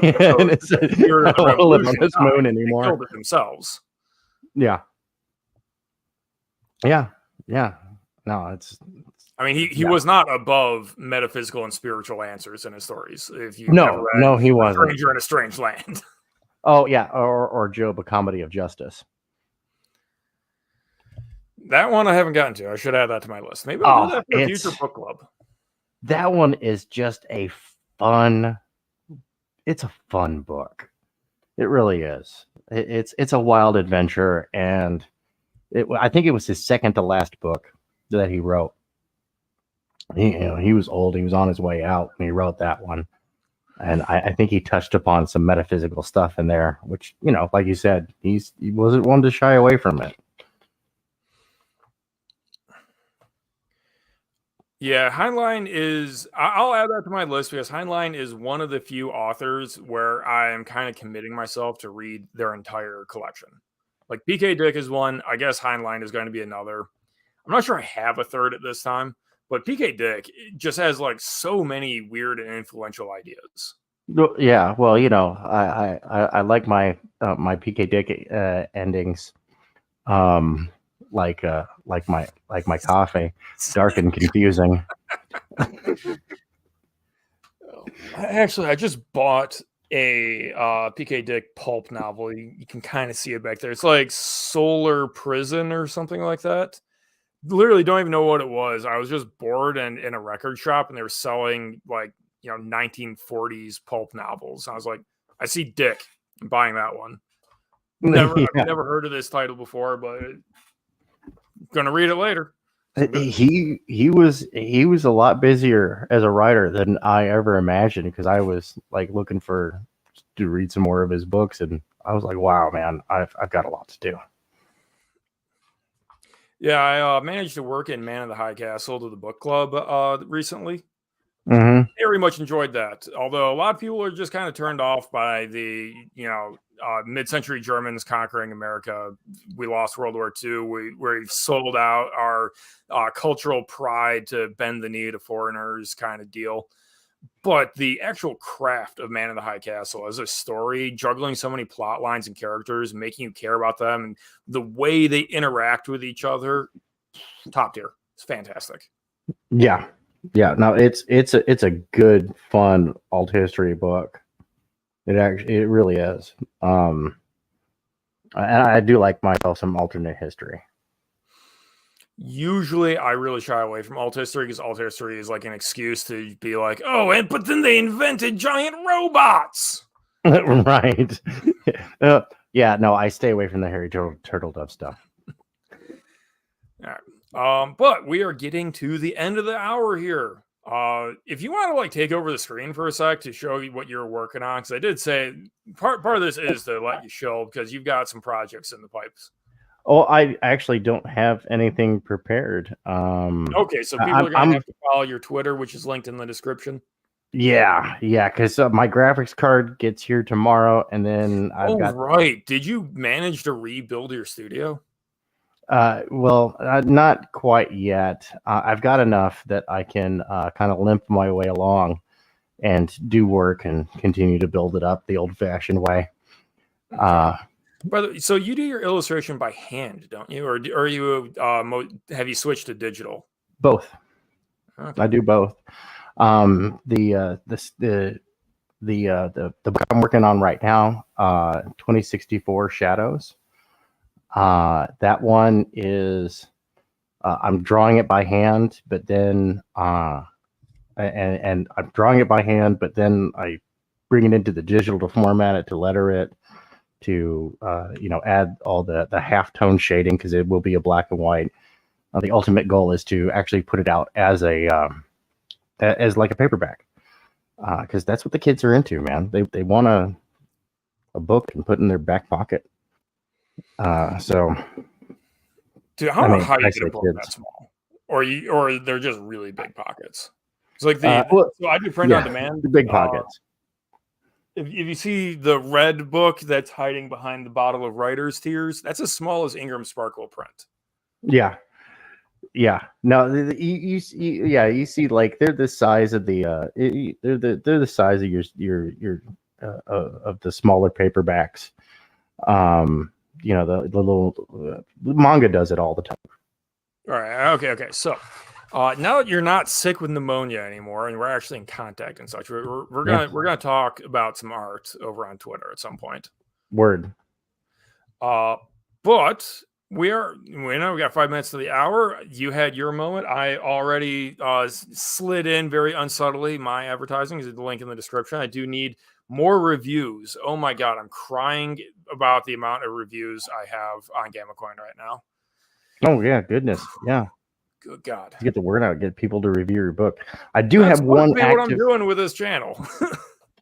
Yeah, so and it's I don't want to live on this moon anymore. They killed it themselves. Yeah. No, it's. I mean, he was not above metaphysical and spiritual answers in his stories. If you no, he wasn't. Stranger in a Strange Land. Oh yeah, or Job: A Comedy of Justice. That one I haven't gotten to. I should add that to my list. Maybe I'll do that for a future book club. That one is just a fun. It's a fun book. It really is. It's a wild adventure, and I think it was his second to last book that he wrote. he was old. He was on his way out when he wrote that one. And I think he touched upon some metaphysical stuff in there, which, like you said, he wasn't one to shy away from it. Yeah, Heinlein is. I'll add that to my list because Heinlein is one of the few authors where I am kind of committing myself to read their entire collection. Like PK Dick is one. I guess Heinlein is going to be another. I'm not sure I have a third at this time, but PK Dick just has like so many weird and influential ideas. Yeah, well, I like my my PK Dick endings, like my coffee, dark and confusing. Actually, I just bought a PK Dick pulp novel. You can kind of see it back there. It's like Solar Prison or something like that. Literally don't even know what it was. I was just bored and in a record shop, and they were selling like 1940s pulp novels. I was like, I see Dick. I'm buying that one. Never, Yeah. I've never heard of this title before, but gonna read it later. He was a lot busier as a writer than I ever imagined, because I was like looking to read some more of his books, and I was like, wow, man, I've got a lot to do. Yeah, I managed to work in Man of the High Castle to the book club recently. Mm-hmm. Very much enjoyed that. Although a lot of people are just kind of turned off by the mid-century Germans conquering America. We lost World War II. We sold out our cultural pride to bend the knee to foreigners kind of deal. But the actual craft of Man in the High Castle as a story, juggling so many plot lines and characters, making you care about them, and the way they interact with each other, top tier. It's fantastic. Yeah. No, it's a good, fun alt history book. It really is. And I do like myself some alternate history. Usually I really shy away from alt history because alt history is like an excuse to be like, but then they invented giant robots. Right. Yeah, no, I stay away from the Harry Turtle Dove stuff. All right. But we are getting to the end of the hour here. If you want to like take over the screen for a sec to show you what you're working on, because I did say part of this is to let you show because you've got some projects in the pipes. Oh, I actually don't have anything prepared. Okay, so people are going to have to follow your Twitter, which is linked in the description. Yeah, because my graphics card gets here tomorrow, and then I've got. Right. Did you manage to rebuild your studio? Well, not quite yet. I've got enough that I can kind of limp my way along and do work and continue to build it up the old-fashioned way. Brother, so you do your illustration by hand, don't you? Or are you have you switched to digital? Both. Okay. I do both. The book I'm working on right now, 2064 Shadows. That one is I'm drawing it by hand, but then and I'm drawing it by hand, but then I bring it into the digital to format it, to letter it, to add all the halftone shading, because it will be a black and white. The ultimate goal is to actually put it out as as like a paperback, because that's what the kids are into, man. They want a book and put in their back pocket. So, dude, I don't know how you get a book that small, or they're just really big pockets. It's like so I do print on demand. The big pockets. If you see the red book that's hiding behind the bottle of writer's tears, that's as small as Ingram Sparkle print. Yeah. No, you see, like they're the size of the they're the size of your of the smaller paperbacks. The little manga does it all the time. All right. Okay. So now that you're not sick with pneumonia anymore, and we're actually in contact and such, we're gonna talk about some art over on Twitter at some point. Word. But we got 5 minutes to the hour. You had your moment. I already slid in very unsubtly my advertising is the link in the description. I do need more reviews. Oh my god, I'm crying about the amount of reviews I have on GammaCoin right now. Oh yeah, goodness, yeah. Good God. To get the word out, get people to review your book. I do That's have one what I'm doing with this channel.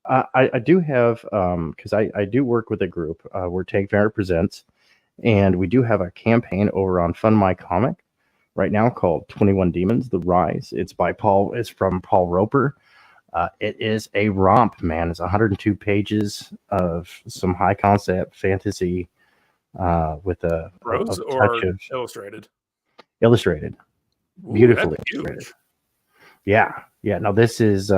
I do have because I do work with a group where Tank Ferret presents, and we do have a campaign over on Fund My Comic right now called 21 Demons: The Rise. It's from Paul Roper. It is a romp, man. It's 102 pages of some high concept fantasy with a Prose touch or of illustrated? Illustrated. Ooh, Beautifully that's illustrated. huge. Yeah. Now this is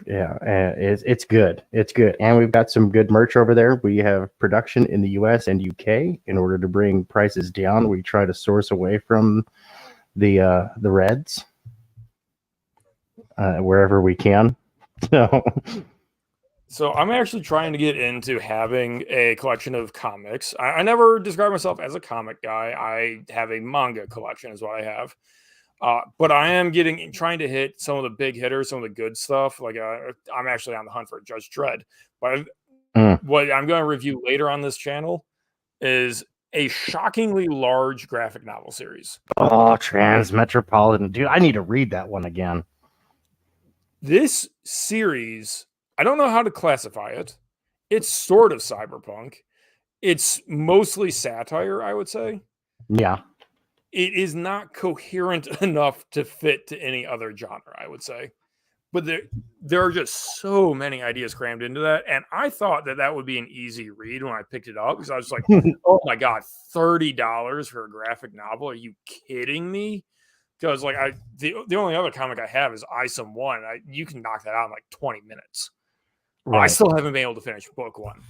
it's good. It's good. And we've got some good merch over there. We have production in the US and UK. In order to bring prices down, we try to source away from the Reds wherever we can. So I'm actually trying to get into having a collection of comics. I never describe myself as a comic guy. I have a manga collection is what I have. But I am trying to hit some of the big hitters, some of the good stuff. Like I'm actually on the hunt for Judge Dredd. But what I'm going to review later on this channel is a shockingly large graphic novel series. Oh, Transmetropolitan. Dude, I need to read that one again. This series, I don't know how to classify it. It's sort of cyberpunk. It's mostly satire, I would say. Yeah. It is not coherent enough to fit to any other genre, I would say. But there are just so many ideas crammed into that. And I thought that would be an easy read when I picked it up because I was like, oh my God, $30 for a graphic novel? Are you kidding me? Because like the only other comic I have is Isom 1. You can knock that out in like 20 minutes. Right. I still haven't been able to finish book 1.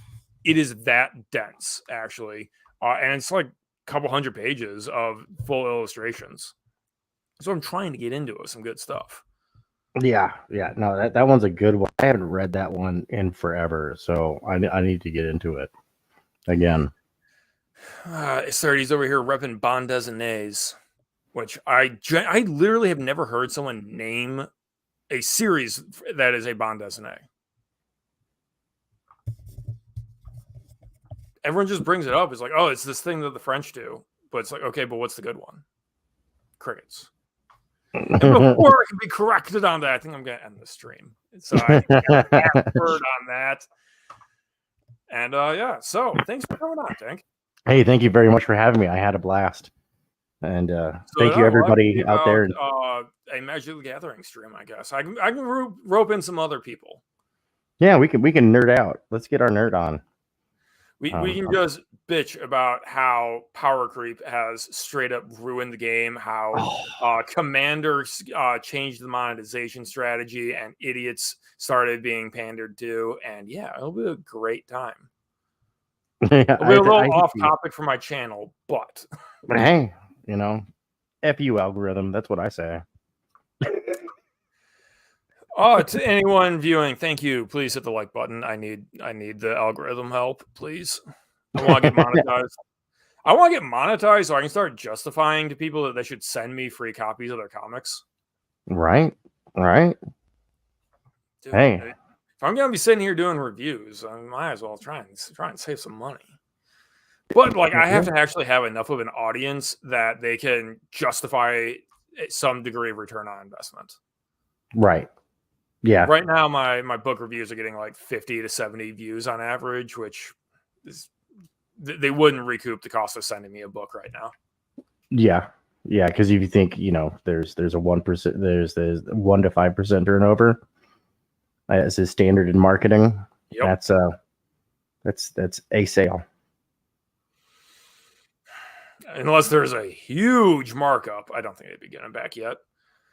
It is that dense, actually. And it's like a couple hundred pages of full illustrations. So I'm trying to get into it, some good stuff. Yeah. No, that one's a good one. I haven't read that one in forever, so I need to get into it again. He's over here repping Bond Designates, which I literally have never heard someone name a series that is a Bond Designate. Everyone just brings it up. It's like, oh, it's this thing that the French do. But it's like, okay, but what's the good one? Crickets. And before I can be corrected on that, I think I'm going to end the stream. So I got a word on that. And yeah, so thanks for coming on, Tank. Hey, thank you very much for having me. I had a blast. And thank you, everybody out there. A Magic the Gathering stream, I guess. I can rope in some other people. Yeah, we can nerd out. Let's get our nerd on. We can just bitch about how power creep has straight up ruined the game, how commanders changed the monetization strategy and idiots started being pandered to. And yeah, it'll be a great time. It'll be a little off topic for my channel, but hey, F you algorithm. That's what I say. To anyone viewing, thank you. Please hit the like button. I need the algorithm help, please. I want to get monetized. I want to get monetized so I can start justifying to people that they should send me free copies of their comics. Right. Dude, hey, if I'm gonna be sitting here doing reviews, I might as well try and save some money. But like, I have to actually have enough of an audience that they can justify some degree of return on investment. Right. Yeah. Right now, my book reviews are getting like 50 to 70 views on average, which is they wouldn't recoup the cost of sending me a book right now. Yeah. Because if you think there's a 1%, there's 1 to 5% turnover as is standard in marketing. Yep. That's a sale. Unless there's a huge markup, I don't think they'd be getting back yet.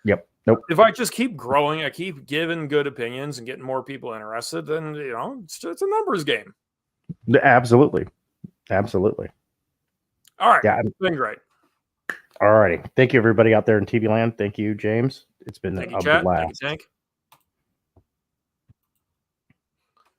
Yep. Nope. If I just keep growing, I keep giving good opinions and getting more people interested, then it's a numbers game. Absolutely. All right. Yeah, it's been great. All righty. Thank you, everybody out there in TV land. Thank you, James. It's been a blast. Thank you, Tank.